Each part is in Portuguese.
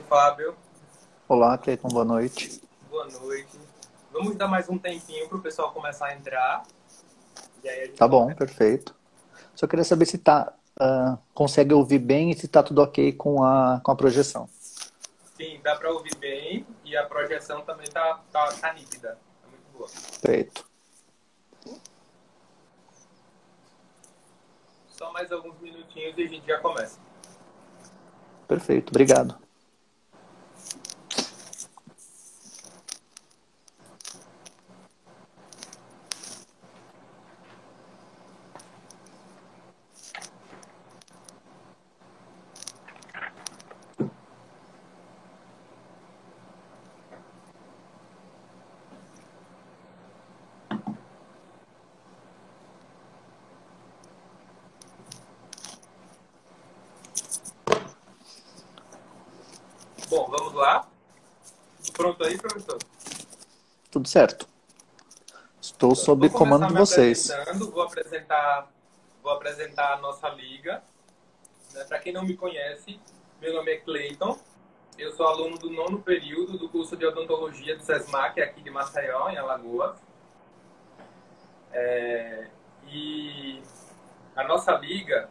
Fábio. Olá, Cleiton, boa noite. Boa noite. Vamos dar mais um tempinho para o pessoal começar a entrar. E aí a gente Tá bom, começa. perfeito. Só queria saber se consegue ouvir bem e se tá tudo ok com a projeção. Sim, dá para ouvir bem e a projeção também tá nítida. Tá muito boa. Perfeito. Só mais alguns minutinhos e a gente já começa. Perfeito, obrigado. Bom, vamos lá. Pronto aí, professor? Tudo certo. Estou Então, sob vou comando começar de me vocês. apresentando, vou apresentar a nossa liga. Né? Para quem não me conhece, meu nome é Cleiton. Eu sou aluno do 9º período do curso de odontologia do SESMAC, aqui de Maceió, em Alagoas. E a nossa liga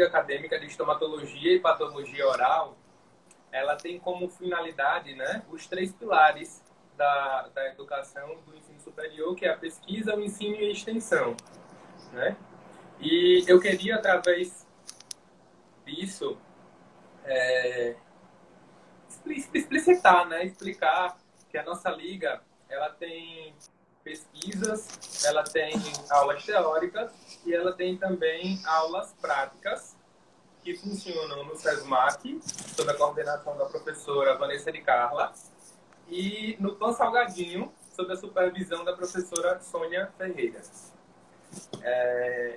acadêmica de estomatologia e patologia oral, ela tem como finalidade, né, os 3 pilares da educação do ensino superior, que é a pesquisa, o ensino e a extensão. Né? E eu queria, através disso, explicitar, né, explicar que a nossa liga ela tem pesquisas, ela tem aulas teóricas e ela tem também aulas práticas que funcionam no SESMAC, sob a coordenação da professora Vanessa de Carla, e no Pan Salgadinho, sob a supervisão da professora Sônia Ferreira.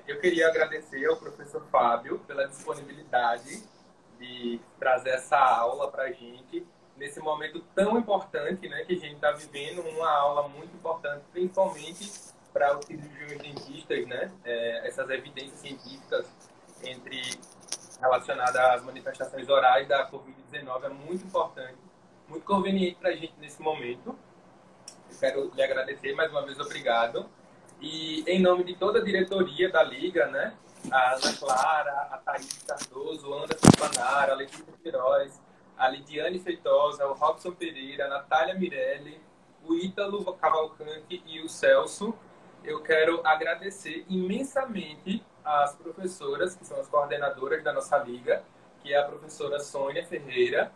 Eu queria agradecer ao professor Fábio pela disponibilidade de trazer essa aula para a gente, nesse momento tão importante, né, que a gente está vivendo, uma aula muito importante, principalmente para os cirurgiões dentistas, né, essas evidências científicas relacionadas às manifestações orais da Covid-19 é muito importante, muito conveniente para a gente nesse momento. Eu quero lhe agradecer mais uma vez, obrigado. E em nome de toda a diretoria da Liga, né, a Ana Clara, a Thaís Cardoso, a Anderson Panara, a Letícia Queiroz, a Lidiane Feitosa, o Robson Pereira, a Natália Mirelli, o Ítalo Cavalcante e o Celso, eu quero agradecer imensamente às professoras, que são as coordenadoras da nossa liga, que é a professora Sônia Ferreira,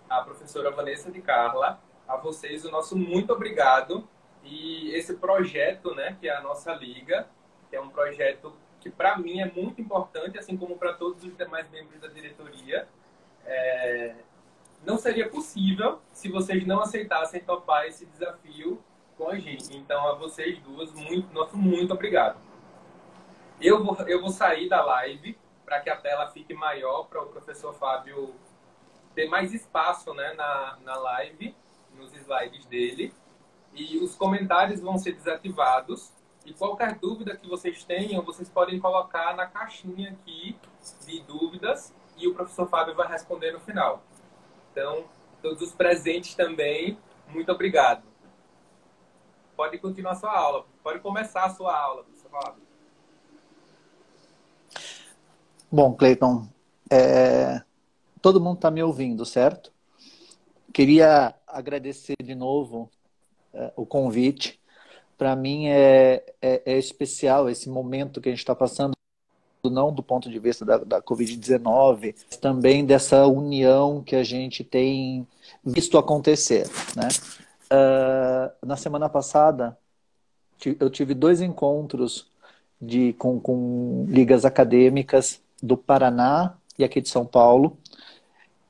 a professora Vanessa de Carla, a vocês o nosso muito obrigado. E esse projeto, né, que é a nossa liga, que é um projeto que para mim é muito importante, assim como para todos os demais membros da diretoria, não seria possível se vocês não aceitassem topar esse desafio com a gente. Então, a vocês duas, nosso muito obrigado. Eu vou sair da live para que a tela fique maior, para o professor Fábio ter mais espaço, né, na live, nos slides dele. E os comentários vão ser desativados. E qualquer dúvida que vocês tenham, vocês podem colocar na caixinha aqui de dúvidas e o professor Fábio vai responder no final. Então, todos os presentes também, muito obrigado. Pode continuar a sua aula. Pode começar a sua aula, professor Fábio. Bom, Cleiton, todo mundo está me ouvindo, certo? Queria agradecer de novo o convite. Para mim é especial esse momento que a gente está passando, não do ponto de vista da Covid-19, mas também dessa união que a gente tem visto acontecer, né? Na semana passada, eu tive 2 encontros com ligas acadêmicas do Paraná e aqui de São Paulo,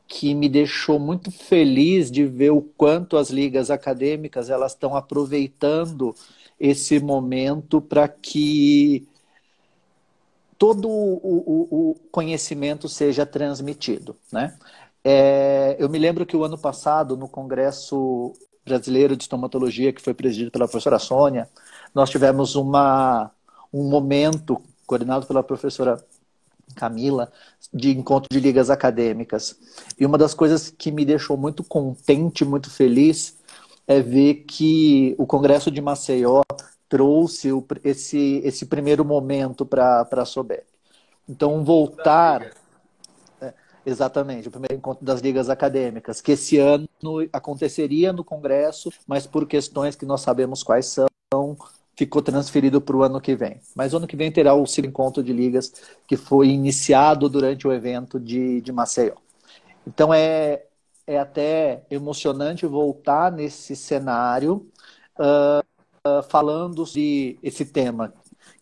que me deixou muito feliz de ver o quanto as ligas acadêmicas elas estão aproveitando esse momento para que todo o conhecimento seja transmitido, né? Eu me lembro que o ano passado, no Congresso Brasileiro de Estomatologia, que foi presidido pela professora Sônia, nós tivemos um momento coordenado pela professora Camila, de encontro de ligas acadêmicas. E uma das coisas que me deixou muito contente, muito feliz, é ver que o Congresso de Maceió trouxe esse primeiro momento para a SOBEP. Então, voltar. Exatamente, o primeiro encontro das ligas acadêmicas, que esse ano aconteceria no Congresso, mas por questões que nós sabemos quais são, ficou transferido para o ano que vem. Mas o ano que vem terá o segundo encontro de ligas que foi iniciado durante o evento de Maceió. Então é até emocionante voltar nesse cenário falando de esse tema,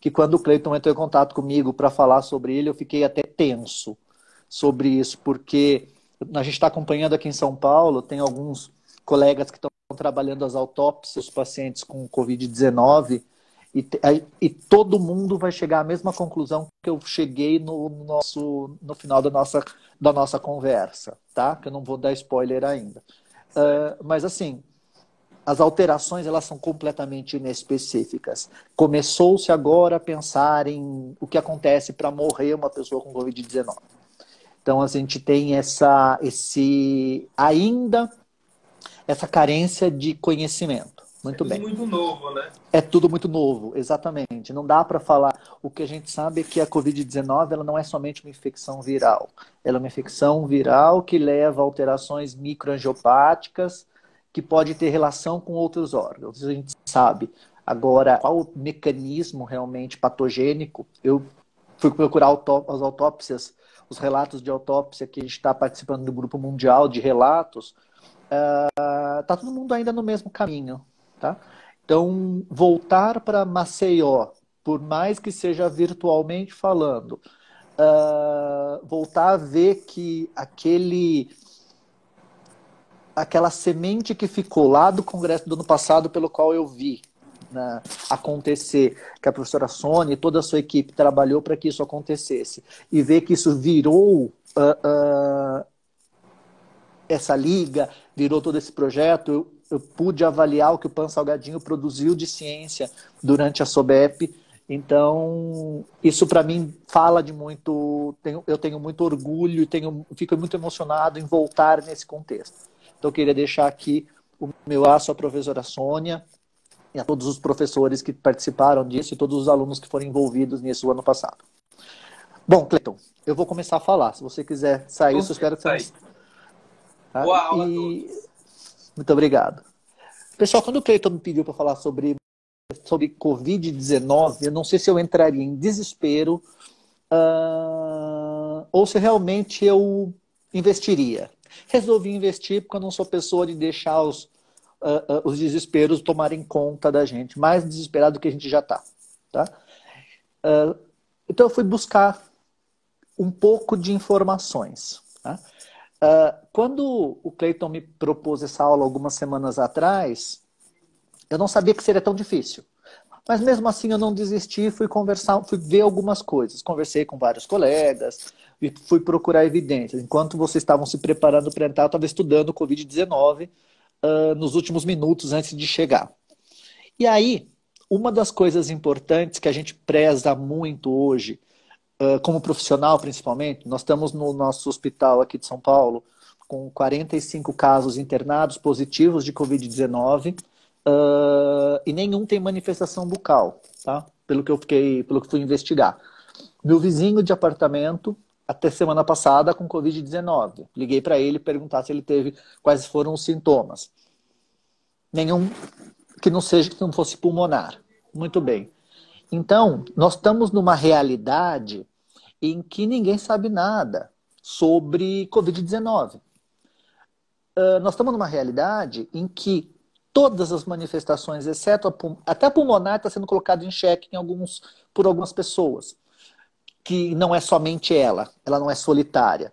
que quando o Cleiton entrou em contato comigo para falar sobre ele, eu fiquei até tenso sobre isso, porque a gente está acompanhando aqui em São Paulo, tem alguns colegas que estão trabalhando as autópsias dos pacientes com Covid-19 e todo mundo vai chegar à mesma conclusão que eu cheguei no final da nossa conversa, tá? Que eu não vou dar spoiler ainda. Mas assim, as alterações elas são completamente inespecíficas. Começou-se agora a pensar em o que acontece para morrer uma pessoa com Covid-19. Então a gente tem ainda essa carência de conhecimento. Muito bem. É tudo muito novo, né? É tudo muito novo, exatamente. Não dá para falar. O que a gente sabe é que a Covid-19 ela não é somente uma infecção viral. Ela é uma infecção viral que leva a alterações microangiopáticas que pode ter relação com outros órgãos. A gente sabe. Agora, qual o mecanismo realmente patogênico? Eu fui procurar as autópsias, os relatos de autópsia que a gente está participando do Grupo Mundial de Relatos. Está todo mundo ainda no mesmo caminho, tá? Então, voltar para Maceió, por mais que seja virtualmente falando, voltar a ver que aquela semente que ficou lá do congresso do ano passado, pelo qual eu vi, né, acontecer, que a professora Sônia e toda a sua equipe trabalhou para que isso acontecesse, e ver que isso virou essa liga, virou todo esse projeto, eu pude avaliar o que o Pan Salgadinho produziu de ciência durante a SOBEP. Então, isso para mim fala de muito. Eu tenho muito orgulho e fico muito emocionado em voltar nesse contexto. Então, eu queria deixar aqui o meu aço à professora Sônia e a todos os professores que participaram disso e todos os alunos que foram envolvidos nisso ano passado. Bom, Cleiton, eu vou começar a falar. Se você quiser sair, eu espero que você não. Tá? Boa aula a todos. Muito obrigado. Pessoal, quando o Cleiton me pediu para falar sobre Covid-19, eu não sei se eu entraria em desespero ou se realmente eu investiria. Resolvi investir porque eu não sou pessoa de deixar os desesperos tomarem conta da gente, mais desesperado do que a gente já está. Tá? Então eu fui buscar um pouco de informações. Tá? Quando o Cleiton me propôs essa aula algumas semanas atrás, eu não sabia que seria tão difícil. Mas mesmo assim eu não desisti, fui conversar, fui ver algumas coisas. Conversei com vários colegas e fui procurar evidências. Enquanto vocês estavam se preparando para entrar, eu estava estudando o Covid-19 nos últimos minutos antes de chegar. E aí, uma das coisas importantes que a gente preza muito hoje, como profissional principalmente, nós estamos no nosso hospital aqui de São Paulo com 45 casos internados positivos de Covid-19 e nenhum tem manifestação bucal, tá? Pelo que fui investigar. Meu vizinho de apartamento, até semana passada, com Covid-19. Liguei para ele perguntar se ele teve, quais foram os sintomas. Nenhum que não fosse pulmonar. Muito bem. Então, nós estamos numa realidade em que ninguém sabe nada sobre Covid-19. Nós estamos numa realidade em que todas as manifestações, exceto até a pulmonar, está sendo colocada em xeque por algumas pessoas, que não é somente ela não é solitária.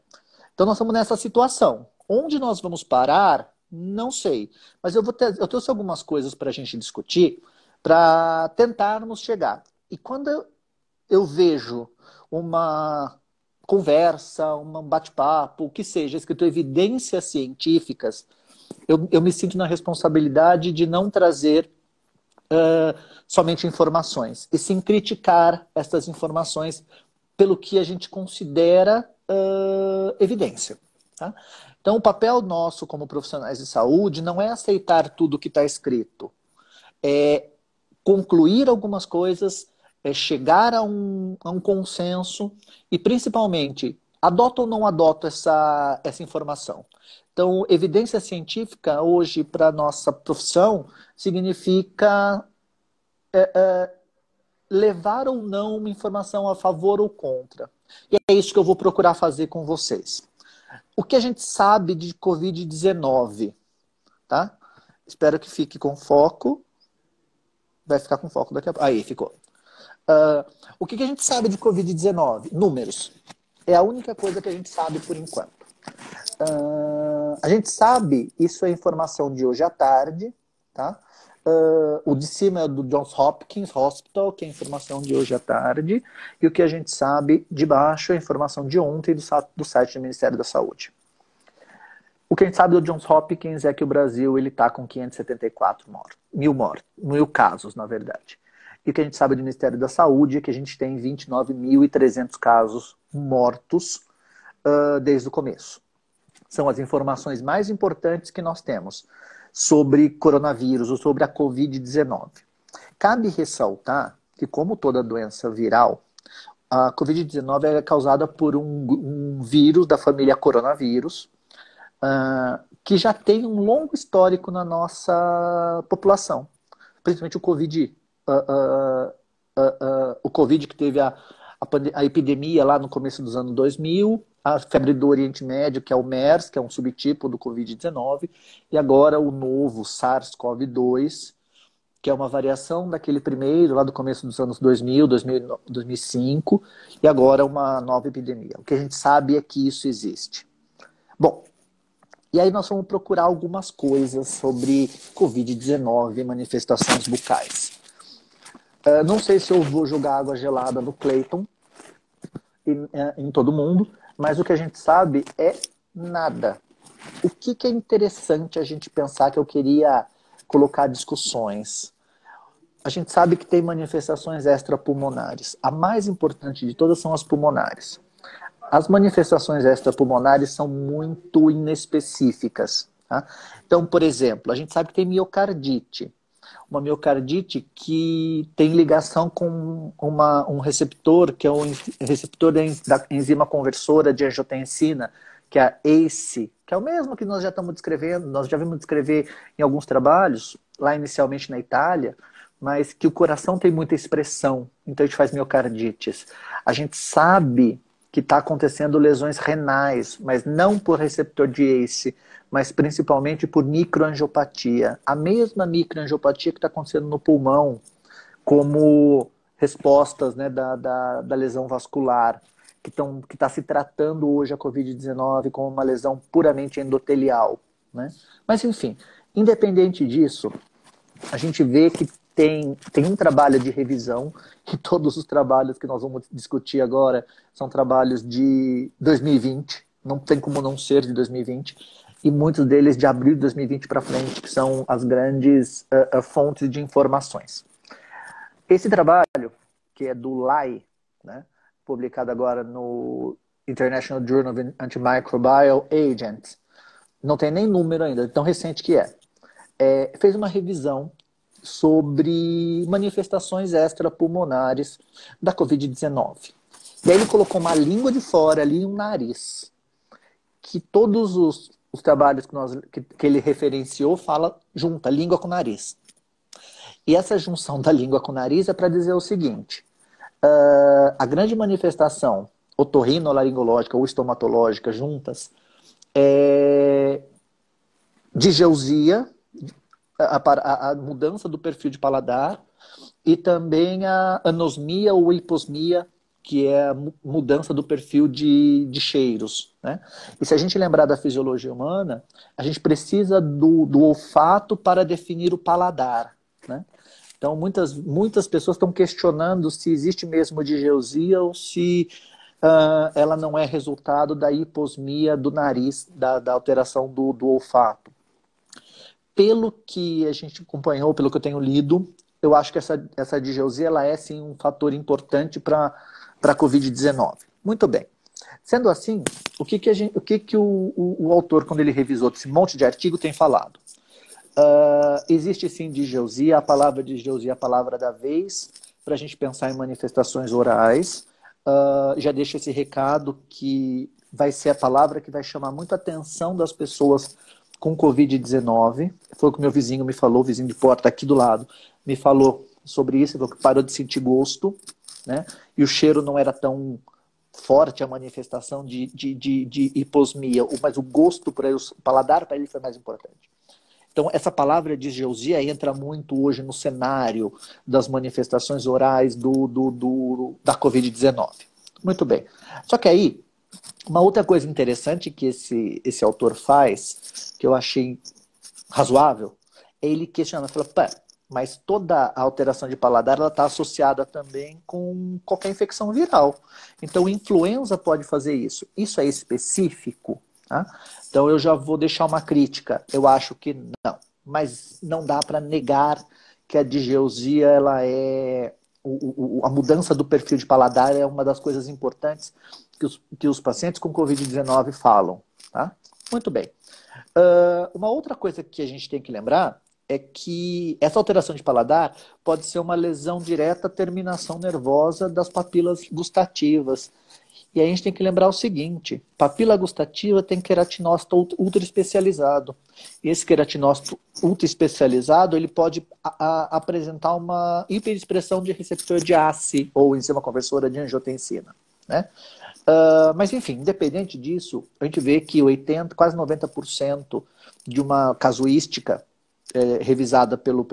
Então nós estamos nessa situação. Onde nós vamos parar, não sei. Mas eu trouxe algumas coisas para a gente discutir, para tentarmos chegar. E quando eu vejo uma conversa, um bate-papo, o que seja, escrito evidências científicas, eu me sinto na responsabilidade de não trazer somente informações, e sim criticar essas informações pelo que a gente considera evidência. Tá? Então, o papel nosso como profissionais de saúde não é aceitar tudo que está escrito, é concluir algumas coisas, é chegar a um consenso e, principalmente, adota ou não adota essa informação. Então, evidência científica, hoje, para a nossa profissão, significa levar ou não uma informação a favor ou contra. E é isso que eu vou procurar fazer com vocês. O que a gente sabe de Covid-19, tá? Espero que fique com foco. Vai ficar com foco daqui a pouco. Aí, ficou. O que a gente sabe de Covid-19? Números. É a única coisa que a gente sabe por enquanto. A gente sabe, isso é informação de hoje à tarde, tá? O de cima é do Johns Hopkins Hospital, que é a informação de hoje à tarde, e o que a gente sabe de baixo é a informação de ontem do site do Ministério da Saúde. O que a gente sabe do Johns Hopkins é que o Brasil está com 574 mil casos, na verdade. E o que a gente sabe do Ministério da Saúde é que a gente tem 29.300 casos mortos desde o começo. São as informações mais importantes que nós temos sobre coronavírus ou sobre a Covid-19. Cabe ressaltar que, como toda doença viral, a Covid-19 é causada por um vírus da família coronavírus, que já tem um longo histórico na nossa população. Principalmente o Covid que teve a epidemia lá no começo dos anos 2000, a febre do Oriente Médio, que é o MERS, que é um subtipo do Covid-19, e agora o novo SARS-CoV-2, que é uma variação daquele primeiro, lá do começo dos anos 2000, 2005, e agora uma nova epidemia. O que a gente sabe é que isso existe. Bom, e aí nós vamos procurar algumas coisas sobre Covid-19 e manifestações bucais. Não sei se eu vou jogar água gelada no Clayton, em todo mundo, mas o que a gente sabe é nada. O que é interessante a gente pensar, que eu queria colocar discussões? A gente sabe que tem manifestações extrapulmonares. A mais importante de todas são as pulmonares. As manifestações extrapulmonares são muito inespecíficas. Tá? Então, por exemplo, a gente sabe que tem miocardite. Uma miocardite que tem ligação com um receptor, que é um receptor da enzima conversora de angiotensina, que é a ACE, que é o mesmo que nós já estamos descrevendo, nós já vimos descrever em alguns trabalhos, lá inicialmente na Itália, mas que o coração tem muita expressão, então a gente faz miocardites. A gente sabe que está acontecendo lesões renais, mas não por receptor de ACE, mas principalmente por microangiopatia. A mesma microangiopatia que está acontecendo no pulmão, como respostas, né, da lesão vascular, que está se tratando hoje a Covid-19 como uma lesão puramente endotelial. Né? Mas, enfim, independente disso, a gente vê que tem um trabalho de revisão, e todos os trabalhos que nós vamos discutir agora são trabalhos de 2020, não tem como não ser de 2020, e muitos deles de abril de 2020 para frente, que são as grandes fontes de informações. Esse trabalho, que é do Lai, né, publicado agora no International Journal of Antimicrobial Agents, não tem nem número ainda, tão recente que fez uma revisão sobre manifestações extrapulmonares da Covid-19. E aí ele colocou uma língua de fora ali e um nariz, que todos os trabalhos que ele referenciou junta língua com nariz. E essa junção da língua com nariz é para dizer o seguinte: a grande manifestação otorrinolaringológica ou estomatológica juntas é digeusia, a mudança do perfil de paladar, e também a anosmia ou hiposmia, que é a mudança do perfil de cheiros. Né? E se a gente lembrar da fisiologia humana, a gente precisa do olfato para definir o paladar. Né? Então, muitas pessoas estão questionando se existe mesmo digeusia ou se ela não é resultado da hiposmia do nariz, da alteração do olfato. Pelo que a gente acompanhou, pelo que eu tenho lido, eu acho que essa digeusia ela é sim um fator importante para a Covid-19. Muito bem. Sendo assim, o autor, quando ele revisou esse monte de artigo, tem falado? Existe sim digeusia, a palavra digeusia é a palavra da vez, para a gente pensar em manifestações orais. Já deixo esse recado que vai ser a palavra que vai chamar muito a atenção das pessoas com Covid-19. Foi o que meu vizinho me falou, o vizinho de porta aqui do lado, me falou sobre isso, falou que parou de sentir gosto, né? E o cheiro não era tão forte, a manifestação de hiposmia, mas o gosto para ele, o paladar para ele foi mais importante. Então, essa palavra digeusia entra muito hoje no cenário das manifestações orais da Covid-19. Muito bem. Só que aí, uma outra coisa interessante que esse autor faz, que eu achei razoável, é ele questionar, fala, mas toda a alteração de paladar está associada também com qualquer infecção viral. Então, influenza pode fazer isso. Isso é específico? Tá? Então, eu já vou deixar uma crítica. Eu acho que não. Mas não dá para negar que a digeusia, ela é... a mudança do perfil de paladar é uma das coisas importantes que os pacientes com Covid-19 falam. Tá? Muito bem. Uma outra coisa que a gente tem que lembrar é que essa alteração de paladar pode ser uma lesão direta à terminação nervosa das papilas gustativas. E aí a gente tem que lembrar o seguinte, papila gustativa tem queratinócito ultra especializado. E esse queratinócito ultra especializado, ele pode apresentar uma hiperexpressão de receptor de ACE, ou enzima conversora de angiotensina, né? Mas enfim, independente disso, a gente vê que 80%, quase 90% de uma casuística revisada pelo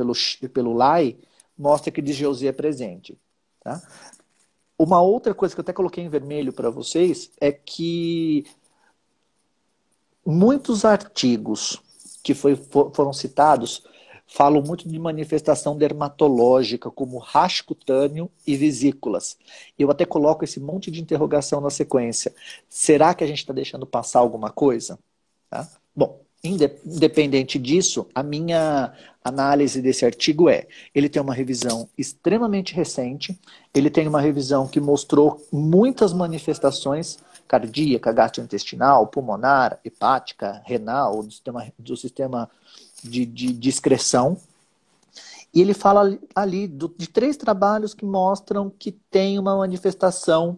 LAI mostra que digeusia é presente. Tá? Uma outra coisa que eu até coloquei em vermelho para vocês é que muitos artigos que foram citados falam muito de manifestação dermatológica, como rash cutâneo e vesículas. Eu até coloco esse monte de interrogação na sequência. Será que a gente está deixando passar alguma coisa? Tá? Bom, independente disso, a minha análise desse artigo ele tem uma revisão extremamente recente, ele tem uma revisão que mostrou muitas manifestações cardíaca, gastrointestinal, pulmonar, hepática, renal, do sistema de excreção. E ele fala ali de 3 trabalhos que mostram que tem uma manifestação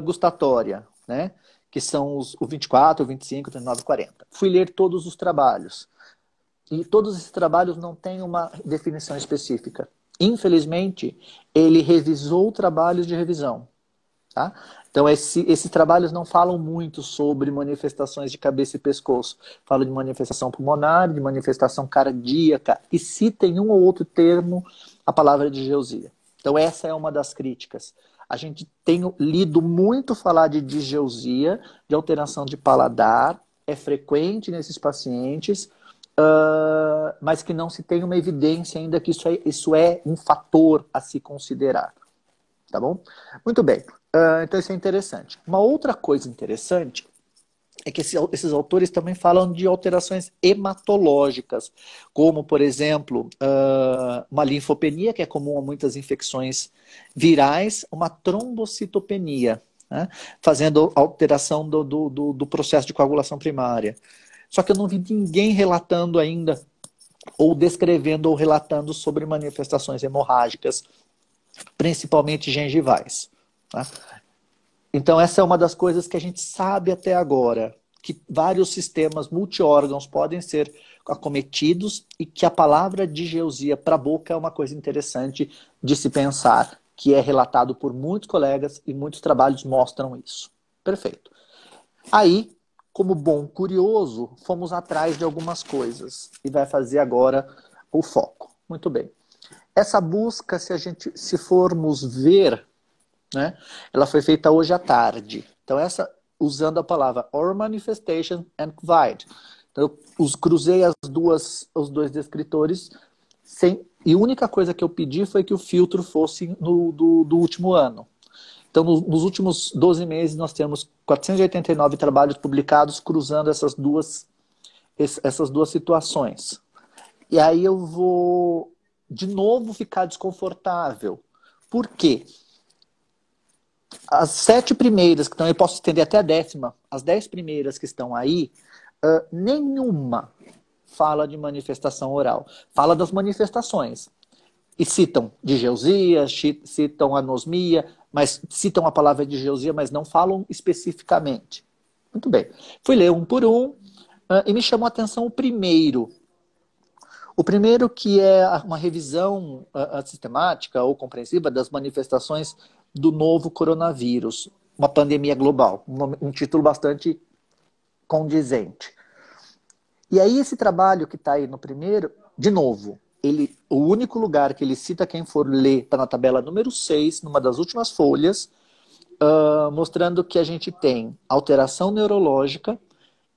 gustatória, né? Que são o 24, o 25, o 39 e 40. Fui ler todos os trabalhos. E todos esses trabalhos não têm uma definição específica. Infelizmente, ele revisou trabalhos de revisão. Tá? Então, esses trabalhos não falam muito sobre manifestações de cabeça e pescoço. Falam de manifestação pulmonar, de manifestação cardíaca, e citam em um ou outro termo a palavra digeusia. Então, essa é uma das críticas. A gente tem lido muito falar de digeusia, de alteração de paladar, é frequente nesses pacientes, mas que não se tem uma evidência ainda que isso é um fator a se considerar. Tá bom? Muito bem. Então isso é interessante. Uma outra coisa interessante é que esses autores também falam de alterações hematológicas, como, por exemplo, uma linfopenia, que é comum a muitas infecções virais, uma trombocitopenia, né? Fazendo alteração do processo de coagulação primária. Só que eu não vi ninguém relatando ainda, ou descrevendo ou relatando sobre manifestações hemorrágicas, principalmente gengivais. Tá? Então, essa é uma das coisas que a gente sabe até agora, que vários sistemas multiórgãos podem ser acometidos e que a palavra digeusia para a boca é uma coisa interessante de se pensar, que é relatado por muitos colegas e muitos trabalhos mostram isso. Perfeito. Aí, como bom curioso, fomos atrás de algumas coisas e vai fazer agora o foco. Muito bem. Essa busca, se formos ver, né, ela foi feita hoje à tarde. Então, usando a palavra or manifestation and COVID. Então, eu cruzei os dois descritores e a única coisa que eu pedi foi que o filtro fosse do último ano. Então, nos últimos 12 meses, nós temos 489 trabalhos publicados cruzando essas duas situações. E aí eu vou de novo ficar desconfortável. Por quê? As 7 primeiras que estão, eu posso estender até a 10ª, as 10 primeiras que estão aí, nenhuma fala de manifestação oral. Fala das manifestações. E citam digeusia, citam anosmia, mas citam a palavra digeusia, mas não falam especificamente. Muito bem. Fui ler um por um e me chamou a atenção o primeiro. O primeiro que é uma revisão sistemática ou compreensiva das manifestações do novo coronavírus, uma pandemia global. Um título bastante condizente. E aí esse trabalho que está aí no primeiro, de novo, o único lugar que ele cita, quem for ler, está na tabela número 6, numa das últimas folhas, mostrando que a gente tem alteração neurológica,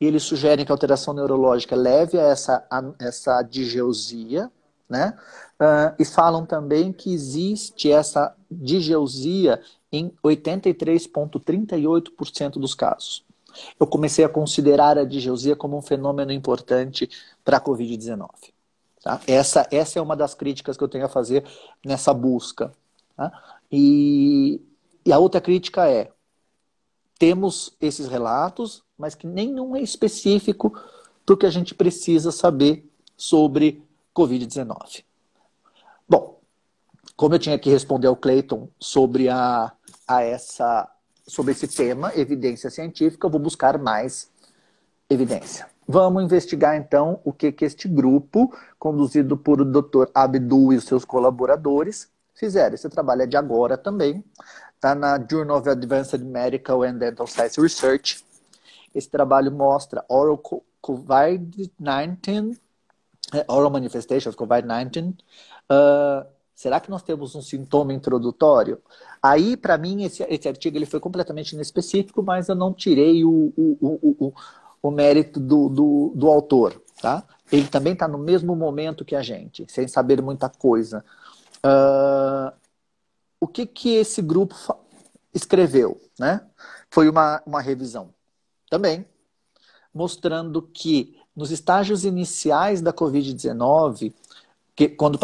e eles sugerem que a alteração neurológica leve a essa digeusia, né? E falam também que existe essa digeusia em 83,38% dos casos. Eu comecei a considerar a digeusia como um fenômeno importante para a Covid-19. Tá? Essa é uma das críticas que eu tenho a fazer nessa busca. Tá? E a outra crítica é: temos esses relatos, mas que nenhum é específico para o que a gente precisa saber sobre Covid-19. Bom, como eu tinha que responder ao Clayton sobre sobre esse tema, evidência científica, eu vou buscar mais evidência. Vamos investigar, então, o que este grupo, conduzido por o Dr. Abdul e os seus colaboradores, fizeram. Esse trabalho é de agora também, está na Journal of Advanced Medical and Dental Science Research. Esse trabalho mostra oral COVID-19, oral manifestations of COVID-19. Será que nós temos um sintoma introdutório? Aí, para mim, esse artigo ele foi completamente inespecífico, mas eu não tirei o mérito do autor. Tá? Ele também está no mesmo momento que a gente, sem saber muita coisa. O que esse grupo escreveu? Né? Foi uma revisão também, mostrando que nos estágios iniciais da Covid-19, quando os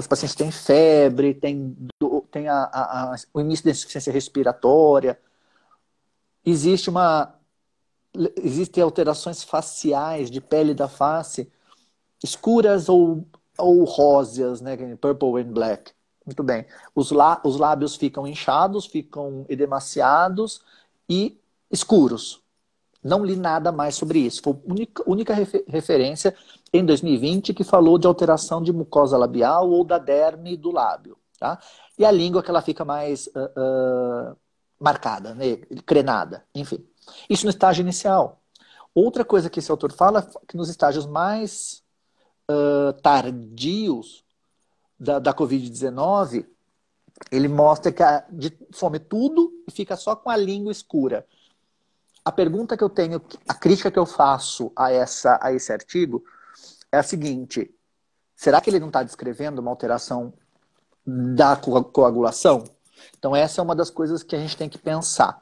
pacientes têm febre, tem o início da insuficiência respiratória, existem alterações faciais de pele da face escuras ou róseas, né? Purple and black. Muito bem. Os lábios ficam inchados, ficam edemaciados e escuros. Não li nada mais sobre isso. Foi a única referência em 2020 que falou de alteração de mucosa labial ou da derme do lábio. Tá? E a língua que ela fica mais marcada, né? Crenada, enfim. Isso no estágio inicial. Outra coisa que esse autor fala é que nos estágios mais tardios da Covid-19, ele mostra que some tudo e fica só com a língua escura. A pergunta que eu tenho, a crítica que eu faço a esse artigo é a seguinte: será que ele não está descrevendo uma alteração da coagulação? Então essa é uma das coisas que a gente tem que pensar.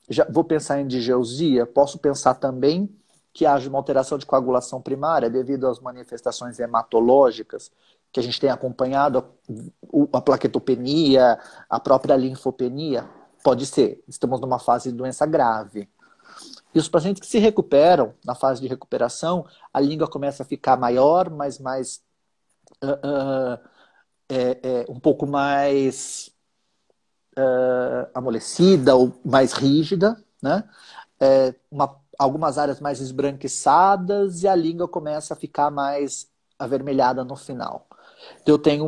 Já vou pensar em digeusia, posso pensar também que haja uma alteração de coagulação primária devido às manifestações hematológicas que a gente tem acompanhado, a plaquetopenia, a própria linfopenia. Pode ser, estamos numa fase de doença grave. E os pacientes que se recuperam, na fase de recuperação, a língua começa a ficar maior, mas um pouco mais amolecida ou mais rígida, né? Algumas áreas mais esbranquiçadas e a língua começa a ficar mais avermelhada no final. Então, eu tenho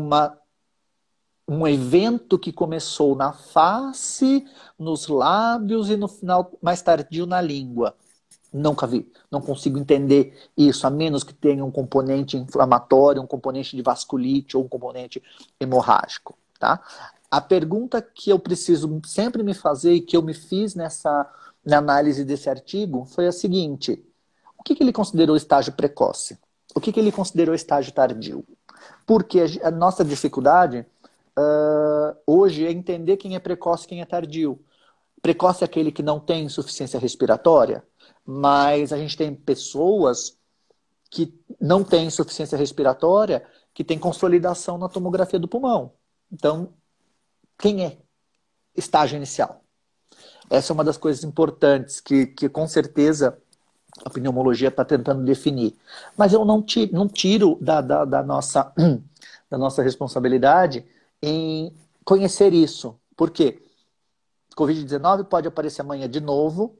um evento que começou na face, nos lábios e no final, mais tardio, na língua. Nunca vi. Não consigo entender isso, a menos que tenha um componente inflamatório, um componente de vasculite ou um componente hemorrágico. Tá? A pergunta que eu preciso sempre me fazer e que eu me fiz na análise desse artigo foi a seguinte: o que ele considerou estágio precoce? O que ele considerou estágio tardio? Porque a nossa dificuldade hoje é entender quem é precoce e quem é tardio. Precoce é aquele que não tem insuficiência respiratória, mas a gente tem pessoas que não têm insuficiência respiratória que tem consolidação na tomografia do pulmão. Então, quem é estágio inicial? Essa é uma das coisas importantes que com certeza a pneumologia está tentando definir. Mas eu não tiro da nossa responsabilidade em conhecer isso. Por quê? Covid-19 pode aparecer amanhã de novo,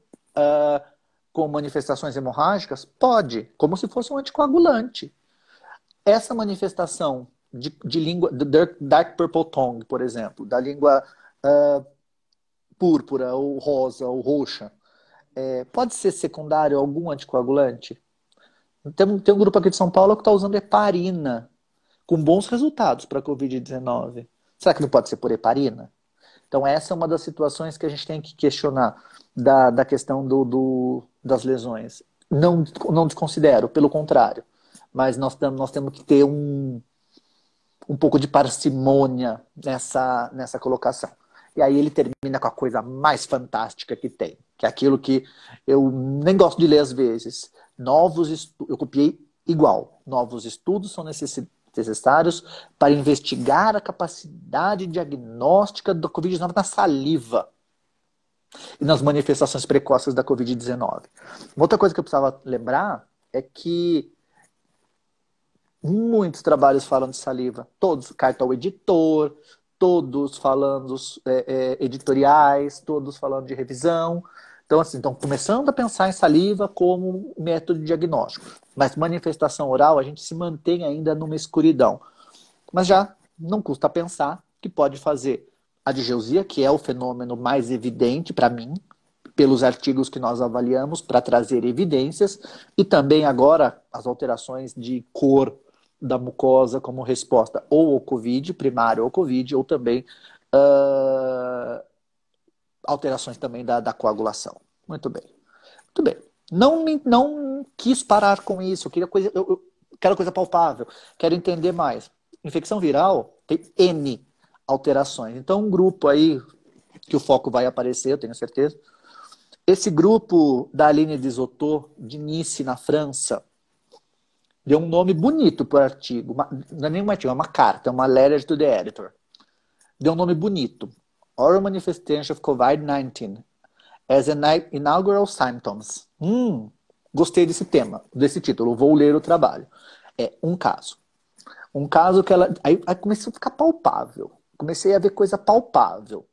com manifestações hemorrágicas? Pode, como se fosse um anticoagulante. Essa manifestação de língua, Dark Purple Tongue, por exemplo, da língua púrpura, ou rosa, ou roxa, pode ser secundário a algum anticoagulante? Tem um grupo aqui de São Paulo que está usando heparina, com bons resultados para a Covid-19. Será que não pode ser por heparina? Então essa é uma das situações que a gente tem que questionar da questão das lesões. Não desconsidero, pelo contrário. Mas nós temos que ter um pouco de parcimônia nessa colocação. E aí ele termina com a coisa mais fantástica que tem, que é aquilo que eu nem gosto de ler às vezes. Eu copiei igual. Novos estudos são necessários para investigar a capacidade diagnóstica da Covid-19 na saliva e nas manifestações precoces da Covid-19. Uma outra coisa que eu precisava lembrar é que muitos trabalhos falam de saliva, todos, carta ao editor, todos falando editoriais, todos falando de revisão. Então, assim, estão começando a pensar em saliva como método de diagnóstico. Mas manifestação oral, a gente se mantém ainda numa escuridão. Mas já não custa pensar que pode fazer a digeusia, que é o fenômeno mais evidente para mim, pelos artigos que nós avaliamos para trazer evidências, e também agora as alterações de cor da mucosa como resposta ou ao Covid, primário ao Covid, ou também alterações também da coagulação. Muito bem. Muito bem. Não quis parar com isso. Eu quero coisa palpável. Quero entender mais. Infecção viral tem N alterações. Então, um grupo aí que o foco vai aparecer, eu tenho certeza. Esse grupo da Aline Desotto, de Nice, na França, deu um nome bonito para o artigo. Não é nem um artigo, é uma carta, uma letter to the editor. Deu um nome bonito. Oral Manifestation of COVID-19 as an Inaugural Symptoms. Gostei desse título. Vou ler o trabalho. É um caso. Um caso que ela... Aí começou a ficar palpável. Comecei a ver coisa palpável.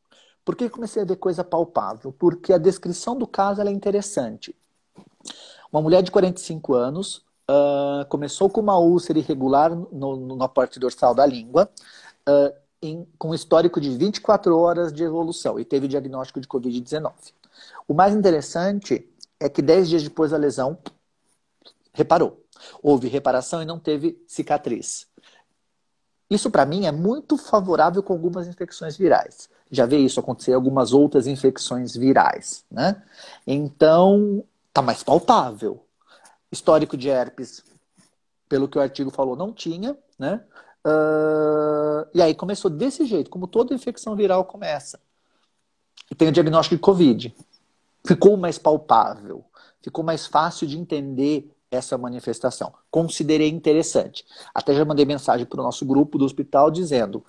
Por que comecei a ver coisa palpável? Porque a descrição do caso ela é interessante. Uma mulher de 45 anos começou com uma úlcera irregular na parte dorsal da língua, com histórico de 24 horas de evolução, e teve diagnóstico de Covid-19. O mais interessante é que 10 dias depois da lesão, reparou. Houve reparação e não teve cicatriz. Isso, para mim, é muito favorável com algumas infecções virais. Já vi isso acontecer em algumas outras infecções virais, né? Então, tá mais palpável. Histórico de herpes, pelo que o artigo falou, não tinha, né? E aí começou desse jeito, como toda infecção viral começa. E tem o diagnóstico de Covid. Ficou mais palpável, ficou mais fácil de entender essa manifestação. Considerei interessante. Até já mandei mensagem para o nosso grupo do hospital dizendo: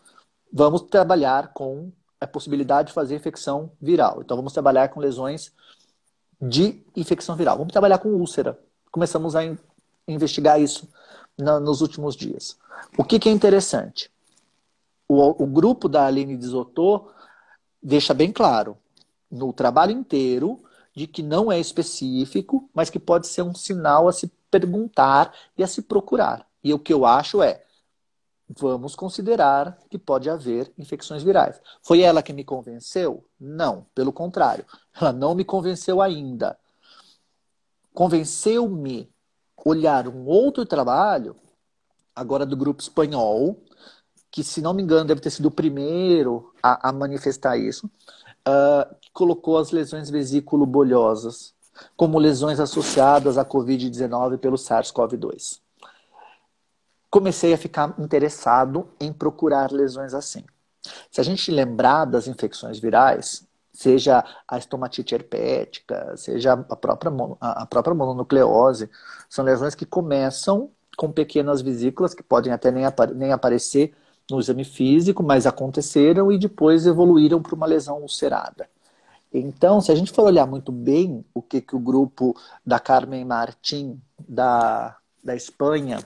vamos trabalhar com a possibilidade de fazer infecção viral. Então vamos trabalhar com lesões de infecção viral. Vamos trabalhar com úlcera. Começamos a investigar isso nos últimos dias. O que é interessante? O grupo da Aline Desotto deixa bem claro, no trabalho inteiro, de que não é específico, mas que pode ser um sinal a se perguntar e a se procurar. E o que eu acho é, vamos considerar que pode haver infecções virais. Foi ela que me convenceu? Não, pelo contrário. Ela não me convenceu ainda. Convenceu-me olhar um outro trabalho, agora do grupo espanhol, que, se não me engano, deve ter sido o primeiro a manifestar isso, que colocou as lesões vesículo-bolhosas como lesões associadas à Covid-19 pelo SARS-CoV-2. Comecei a ficar interessado em procurar lesões assim. Se a gente lembrar das infecções virais, seja a estomatite herpética, seja a própria mononucleose, são lesões que começam com pequenas vesículas, que podem até nem aparecer no exame físico, mas aconteceram e depois evoluíram para uma lesão ulcerada. Então, se a gente for olhar muito bem o que o grupo da Carmen Martín, da Espanha,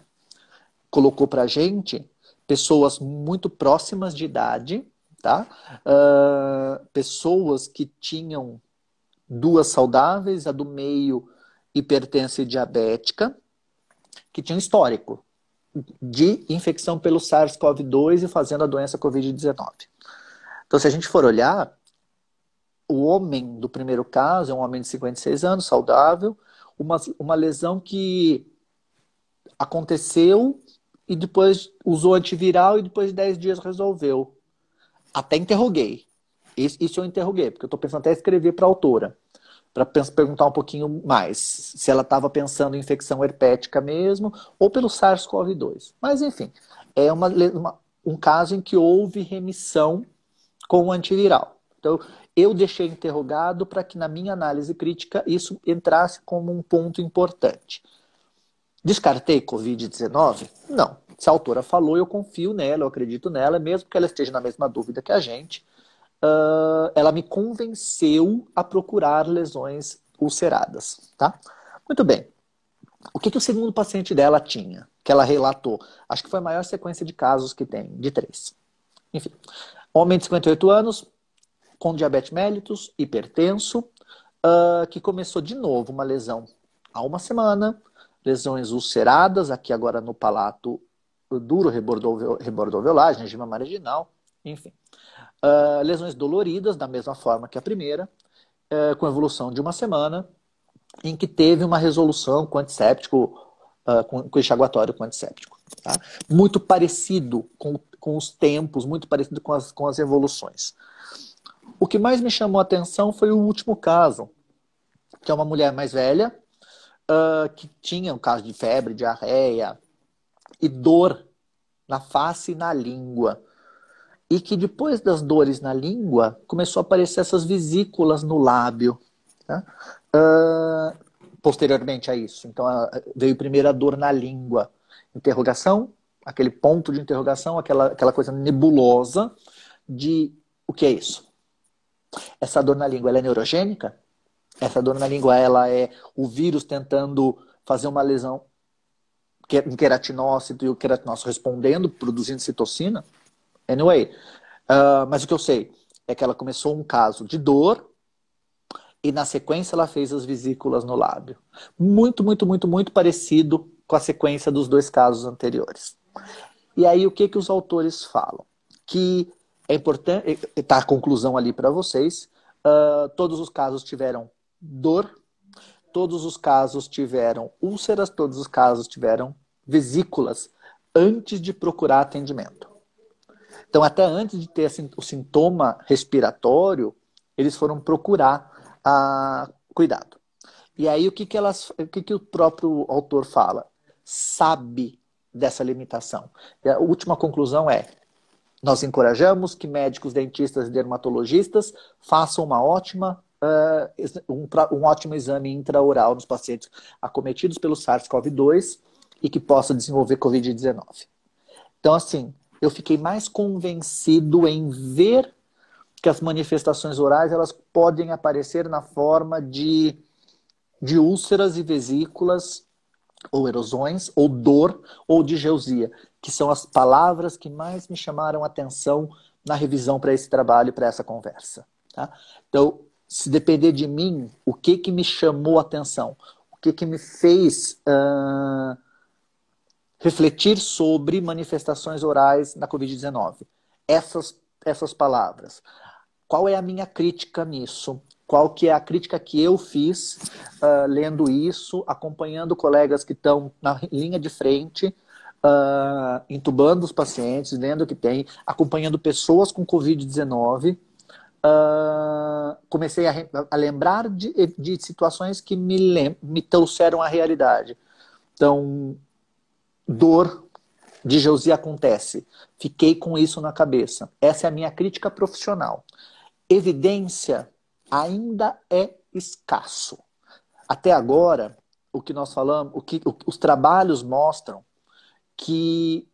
colocou para a gente, pessoas muito próximas de idade, tá? Pessoas que tinham duas saudáveis, a do meio hipertensa e diabética, que tinham histórico de infecção pelo SARS-CoV-2 e fazendo a doença Covid-19. Então, se a gente for olhar, o homem do primeiro caso é um homem de 56 anos, saudável, uma lesão que aconteceu e depois usou antiviral e depois de 10 dias resolveu. Até interroguei. Isso eu interroguei, porque eu estou pensando até escrever para a autora, para perguntar um pouquinho mais se ela estava pensando em infecção herpética mesmo ou pelo SARS-CoV-2. Mas, enfim, é um caso em que houve remissão com o antiviral. Então, eu deixei interrogado para que, na minha análise crítica, isso entrasse como um ponto importante. Descartei Covid-19? Não. Se a autora falou, eu confio nela, eu acredito nela, mesmo que ela esteja na mesma dúvida que a gente. Ela me convenceu a procurar lesões ulceradas. Tá? Muito bem. O que o segundo paciente dela tinha, que ela relatou? Acho que foi a maior sequência de casos que tem, de 3. Enfim, homem de 58 anos, com diabetes mellitus, hipertenso, que começou de novo uma lesão há uma semana, lesões ulceradas, aqui agora no palato duro, rebordoalveolar, gengiva marginal, enfim. Lesões doloridas, da mesma forma que a primeira, com evolução de uma semana, em que teve uma resolução com antisséptico, com enxaguatório com antisséptico. Tá? Muito parecido com os tempos, muito parecido com as evoluções. O que mais me chamou a atenção foi o último caso, que é uma mulher mais velha, que tinha um caso de febre, diarreia e dor na face e na língua. E que depois das dores na língua, começou a aparecer essas vesículas no lábio. Tá? Posteriormente a isso. Então, veio primeiro a dor na língua. Interrogação, aquele ponto de interrogação, aquela coisa nebulosa de o que é isso? Essa dor na língua, ela é neurogênica? Essa dor na língua, ela é o vírus tentando fazer uma lesão em queratinócito e o queratinócito respondendo, produzindo citocina? Anyway, mas o que eu sei é que ela começou um caso de dor e na sequência ela fez as vesículas no lábio. Muito, muito, muito, muito parecido com a sequência dos 2 casos anteriores. E aí o que os autores falam? Que é importante, está a conclusão ali para vocês, todos os casos tiveram dor, todos os casos tiveram úlceras, todos os casos tiveram vesículas antes de procurar atendimento. Então, até antes de ter o sintoma respiratório, eles foram procurar cuidado. E aí, o que o próprio autor fala? Sabe dessa limitação. E a última conclusão é: nós encorajamos que médicos, dentistas e dermatologistas façam um ótimo exame intraoral nos pacientes acometidos pelo SARS-CoV-2 e que possa desenvolver Covid-19. Então, assim, eu fiquei mais convencido em ver que as manifestações orais elas podem aparecer na forma de úlceras e vesículas, ou erosões, ou dor, ou digeusia, que são as palavras que mais me chamaram a atenção na revisão para esse trabalho, para essa conversa. Tá? Então, se depender de mim, o que me chamou a atenção? O que me fez refletir sobre manifestações orais na Covid-19? Essas palavras. Qual é a minha crítica nisso? Qual que é a crítica que eu fiz lendo isso, acompanhando colegas que estão na linha de frente, entubando os pacientes, vendo que tem, acompanhando pessoas com Covid-19. Comecei a lembrar de situações que me trouxeram à realidade. Então, dor, digeusia acontece. Fiquei com isso na cabeça. Essa é a minha crítica profissional. Evidência ainda é escasso. Até agora, o que nós falamos, os trabalhos mostram que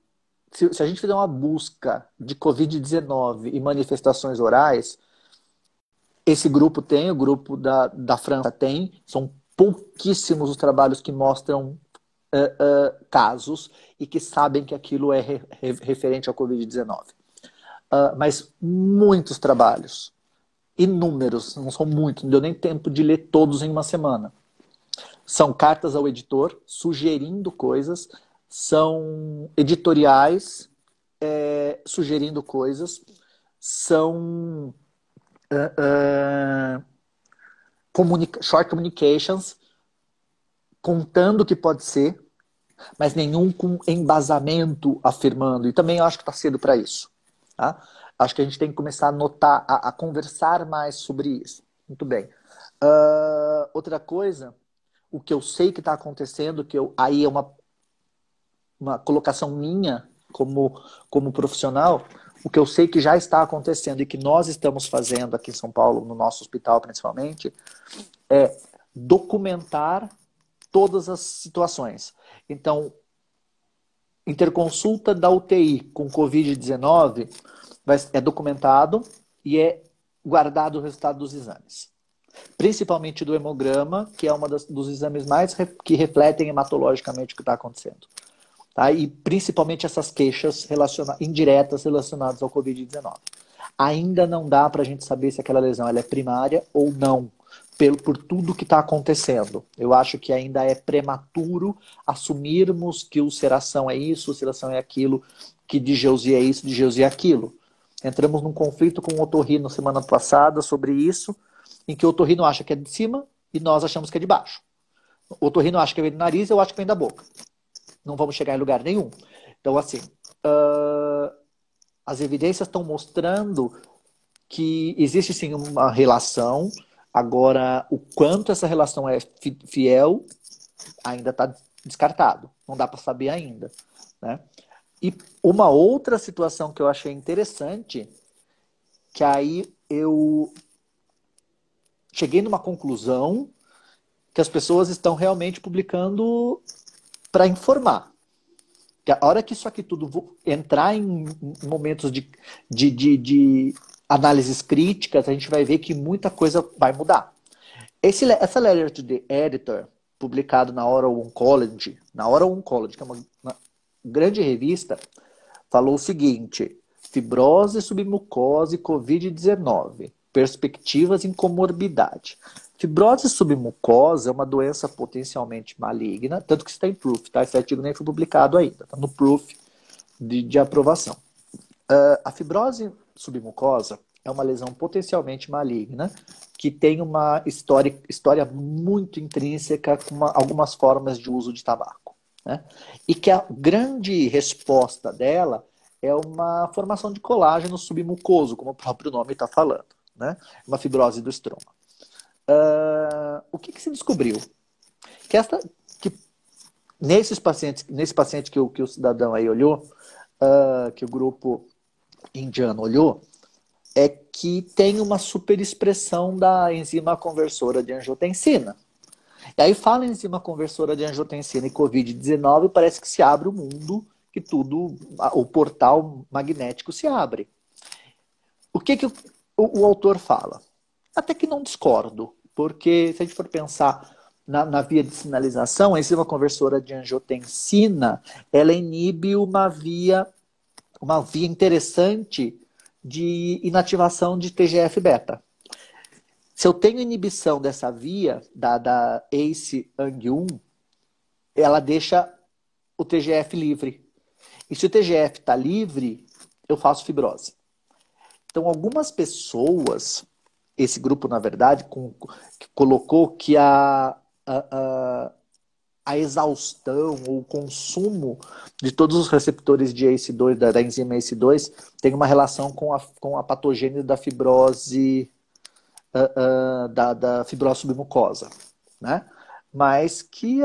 se a gente fizer uma busca de Covid-19 e manifestações orais, esse grupo tem, o grupo da França tem, são pouquíssimos os trabalhos que mostram casos e que sabem que aquilo é referente ao Covid-19. Mas muitos trabalhos, inúmeros, não são muitos, não deu nem tempo de ler todos em uma semana. São cartas ao editor sugerindo coisas, são editoriais sugerindo coisas, são short communications contando o que pode ser, mas nenhum com embasamento afirmando. E também eu acho que está cedo para isso. Tá? Acho que a gente tem que começar a notar, a conversar mais sobre isso. Muito bem. Outra coisa, o que eu sei que está acontecendo, aí é uma colocação minha como profissional, o que eu sei que já está acontecendo e que nós estamos fazendo aqui em São Paulo, no nosso hospital principalmente, é documentar todas as situações. Então, interconsulta da UTI com Covid-19 é documentado e é guardado o resultado dos exames. Principalmente do hemograma, que é um dos exames mais que refletem hematologicamente o que está acontecendo. Tá? E principalmente essas queixas indiretas relacionadas ao Covid-19. Ainda não dá para a gente saber se aquela lesão ela é primária ou não, por tudo que está acontecendo. Eu acho que ainda é prematuro assumirmos que ulceração é isso, ulceração é aquilo, que digeusia é isso, digeusia é aquilo. Entramos num conflito com o otorrino semana passada sobre isso, em que o otorrino acha que é de cima e nós achamos que é de baixo. O otorrino acha que vem do nariz e eu acho que vem da boca. Não vamos chegar em lugar nenhum. Então, assim, as evidências estão mostrando que existe sim uma relação. Agora, o quanto essa relação é fiel ainda está descartado. Não dá para saber ainda. Né? E uma outra situação que eu achei interessante, que aí eu cheguei numa conclusão que as pessoas estão realmente publicando para informar. Que a hora que isso aqui tudo entrar em momentos de análises críticas, a gente vai ver que muita coisa vai mudar. Essa letter to the editor, publicado na Oral Oncology, que é uma grande revista, falou o seguinte: fibrose submucosa e Covid-19, perspectivas em comorbidade. Fibrose submucosa é uma doença potencialmente maligna, tanto que está em proof, tá? Esse artigo nem foi publicado ainda, está no proof de aprovação. A fibrose submucosa é uma lesão potencialmente maligna que tem uma história muito intrínseca com algumas formas de uso de tabaco. Né? E que a grande resposta dela é uma formação de colágeno submucoso, como o próprio nome está falando. Né? Uma fibrose do estroma. O que se descobriu? Que nesse paciente que o cidadão aí olhou, que o grupo indiano olhou, é que tem uma superexpressão da enzima conversora de angiotensina. E aí fala em enzima conversora de angiotensina e Covid-19, parece que se abre o mundo, que o portal magnético se abre. O que o autor fala? Até que não discordo, porque se a gente for pensar na via de sinalização, a enzima conversora de angiotensina, ela inibe uma via interessante de inativação de TGF-beta. Se eu tenho inibição dessa via, da ACE-ANG1, ela deixa o TGF livre. E se o TGF está livre, eu faço fibrose. Então, algumas pessoas, esse grupo, na verdade, colocou que a exaustão ou o consumo de todos os receptores de ACE2, da enzima ACE2, tem uma relação com a patogênese da fibrose, da fibrose submucosa, né? Mas que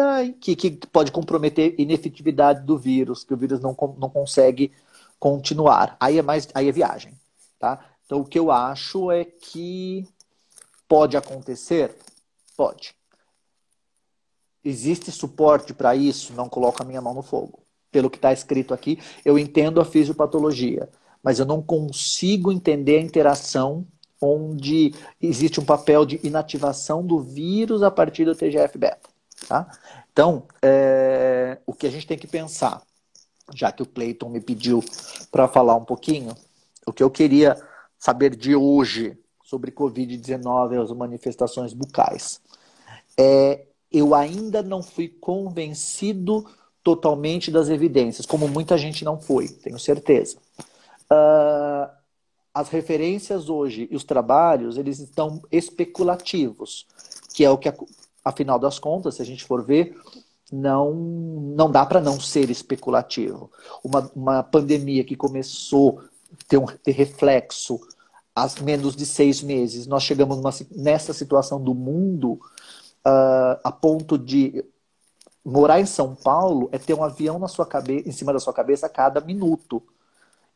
pode comprometer a inefetividade do vírus, que o vírus não consegue continuar. Aí é viagem, tá? Então, o que eu acho é que pode acontecer? Pode. Existe suporte para isso? Não coloco a minha mão no fogo. pelo que está escrito aqui, eu entendo a fisiopatologia, mas eu não consigo entender a interação onde existe um papel de inativação do vírus a partir do TGF-beta. Tá? Então, o que a gente tem que pensar, já que o Cleiton me pediu para falar um pouquinho, o que eu queria saber de hoje sobre Covid-19 e as manifestações bucais. Eu ainda não fui convencido totalmente das evidências, como muita gente não foi, tenho certeza. As referências hoje e os trabalhos, eles estão especulativos, que é o que, afinal das contas, se a gente for ver, não dá para não ser especulativo. Uma pandemia que começou a ter reflexo há menos de 6 meses, nós chegamos nessa situação do mundo a ponto de morar em São Paulo é ter um avião na sua cabeça, em cima da sua cabeça a cada minuto.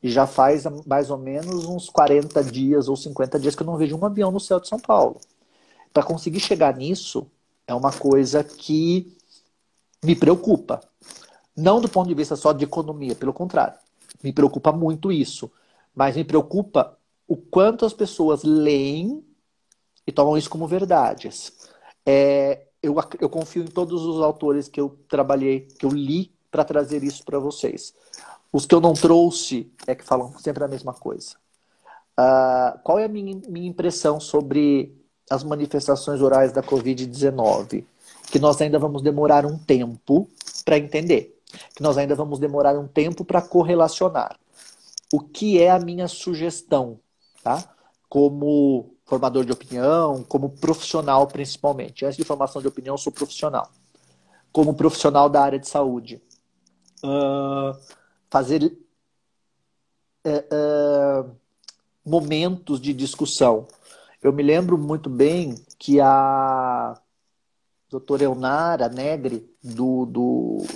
E já faz mais ou menos uns 40 dias ou 50 dias que eu não vejo um avião no céu de São Paulo. Para conseguir chegar nisso, é uma coisa que me preocupa. Não do ponto de vista só de economia, pelo contrário. Me preocupa muito isso. Mas me preocupa o quanto as pessoas leem e tomam isso como verdades. Eu confio em todos os autores que eu trabalhei, que eu li para trazer isso para vocês. Os que eu não trouxe é que falam sempre a mesma coisa. Qual é a minha impressão sobre as manifestações orais da Covid-19? Que nós ainda vamos demorar um tempo para entender. Que nós ainda vamos demorar um tempo para correlacionar. O que é a minha sugestão, tá? Como formador de opinião, como profissional principalmente. Antes de formação de opinião, eu sou profissional. Como profissional da área de saúde. Fazer momentos de discussão. Eu me lembro muito bem que a doutora Elnara Negri,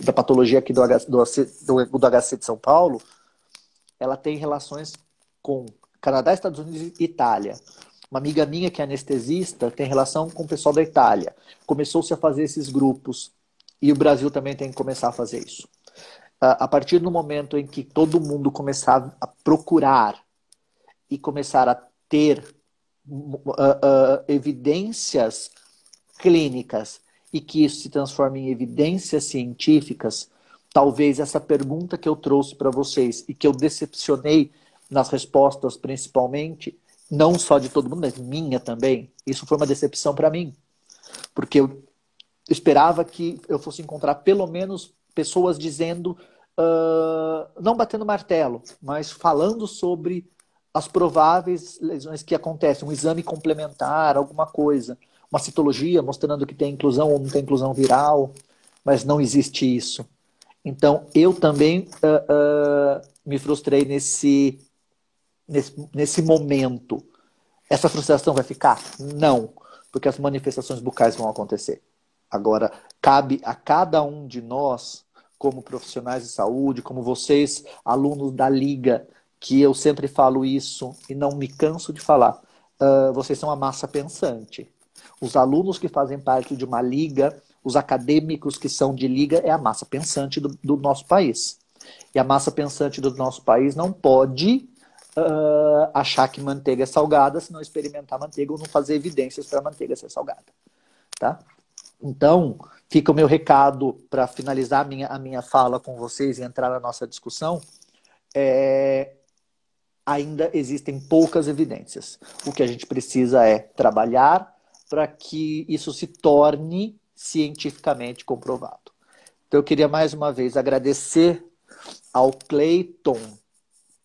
da patologia aqui do HC de São Paulo, ela tem relações com Canadá, Estados Unidos e Itália. Uma amiga minha que é anestesista tem relação com o pessoal da Itália. Começou-se a fazer esses grupos. E o Brasil também tem que começar a fazer isso. A partir do momento em que todo mundo começar a procurar e começar a ter evidências clínicas e que isso se transforme em evidências científicas, talvez essa pergunta que eu trouxe para vocês e que eu decepcionei nas respostas principalmente, não só de todo mundo, mas minha também, isso foi uma decepção para mim. Porque eu esperava que eu fosse encontrar pelo menos pessoas dizendo, não batendo martelo, mas falando sobre as prováveis lesões que acontecem, um exame complementar, alguma coisa, uma citologia mostrando que tem inclusão ou não tem inclusão viral, mas não existe isso. Então, eu também me frustrei nesse momento. Essa frustração vai ficar? Não, porque as manifestações bucais vão acontecer. Agora, cabe a cada um de nós, como profissionais de saúde, como vocês, alunos da Liga, que eu sempre falo isso e não me canso de falar, vocês são a massa pensante. Os alunos que fazem parte de uma liga, os acadêmicos que são de liga, é a massa pensante do nosso país. E a massa pensante do nosso país não pode achar que manteiga é salgada se não experimentar manteiga ou não fazer evidências para a manteiga ser salgada. Tá? Então, fica o meu recado para finalizar a minha fala com vocês e entrar na nossa discussão. Ainda existem poucas evidências. O que a gente precisa é trabalhar para que isso se torne cientificamente comprovado. Então, eu queria mais uma vez agradecer ao Cleiton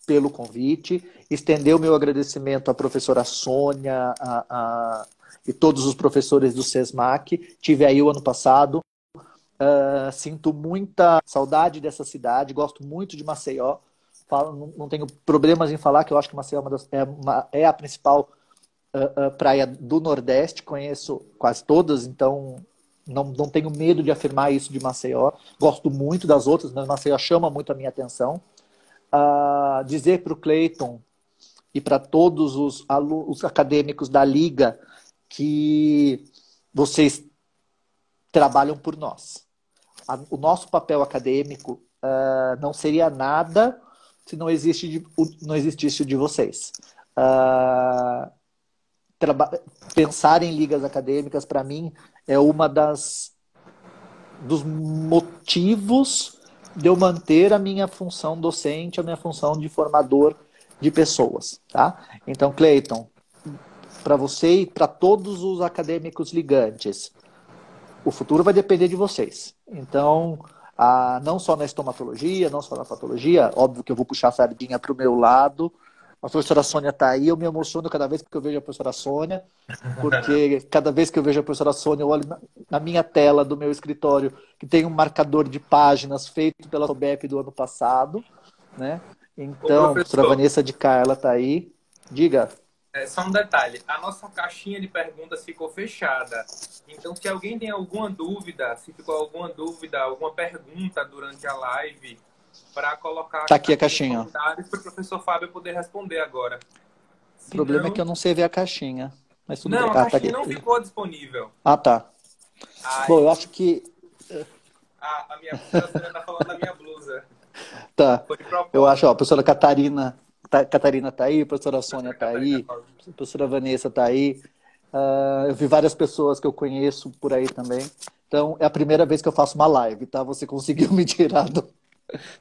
pelo convite, estender o meu agradecimento à professora Sônia e todos os professores do SESMAC. Tive aí o ano passado. Sinto muita saudade dessa cidade, gosto muito de Maceió. Não tenho problemas em falar que eu acho que Maceió é a principal praia do Nordeste, conheço quase todas, então não tenho medo de afirmar isso de Maceió. Gosto muito das outras, mas Maceió chama muito a minha atenção. Dizer para o Cleiton e para todos os acadêmicos da Liga que vocês trabalham por nós. O nosso papel acadêmico não seria nada se não existisse o de vocês. Pensar em ligas acadêmicas, para mim, é uma dos motivos de eu manter a minha função docente, a minha função de formador de pessoas, tá? Então, Cleiton, para você e para todos os acadêmicos ligantes, o futuro vai depender de vocês. Então, não só na estomatologia, não só na patologia, óbvio que eu vou puxar a sardinha para o meu lado. A professora Sônia está aí, eu me emociono cada vez que eu vejo a professora Sônia, porque cada vez que eu vejo a professora Sônia, eu olho na minha tela do meu escritório, que tem um marcador de páginas feito pela SOBEP do ano passado, né? Então, a professora Vanessa de Carla está aí. Diga. Só um detalhe, a nossa caixinha de perguntas ficou fechada. Então, se alguém tem alguma dúvida, se ficou alguma dúvida, alguma pergunta durante a live, para colocar tá aqui a caixinha, comentários para o professor Fábio poder responder agora. O problema é que eu não sei ver a caixinha. Mas tudo não, bem. A caixinha não ficou disponível. Ah, tá. Ai, bom, eu acho que... A minha professora está falando da minha blusa. Tá. Eu acho, ó, a professora Catarina tá aí, a professora Sônia tá aí, a professora Vanessa tá aí. Eu vi várias pessoas que eu conheço por aí também. Então, é a primeira vez que eu faço uma live, tá? Você conseguiu me tirar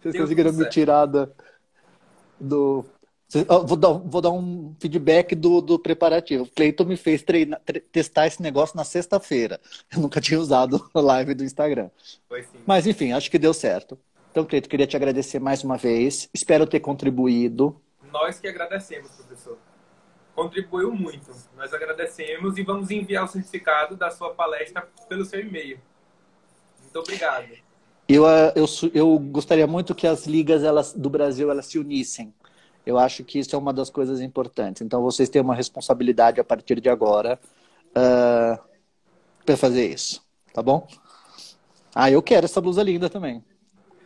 Vocês conseguiram me tirar do... Vou dar um feedback do preparativo. O Cleiton me fez testar esse negócio na sexta-feira. Eu nunca tinha usado a live do Instagram. Foi sim. Mas, enfim, acho que deu certo. Então, Cleiton, queria te agradecer mais uma vez. Espero ter contribuído. Nós que agradecemos, professor. Contribuiu muito. Nós agradecemos e vamos enviar o certificado da sua palestra pelo seu e-mail. Muito obrigado. Eu gostaria muito que as ligas do Brasil elas se unissem. Eu acho que isso é uma das coisas importantes. Então, vocês têm uma responsabilidade a partir de agora para fazer isso. Tá bom? Eu quero essa blusa linda também.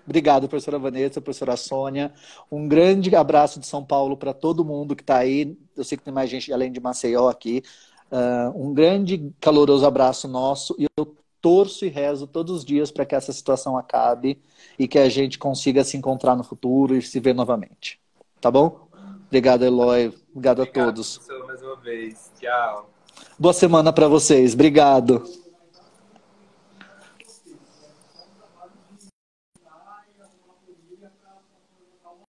Obrigado, professora Vanessa, professora Sônia. Um grande abraço de São Paulo para todo mundo que está aí. Eu sei que tem mais gente além de Maceió aqui. Um grande, caloroso abraço nosso. E eu torço e rezo todos os dias para que essa situação acabe e que a gente consiga se encontrar no futuro e se ver novamente. Tá bom? Obrigado, Eloy. Obrigado a todos. Professor, mais uma vez. Tchau. Boa semana para vocês. Obrigado.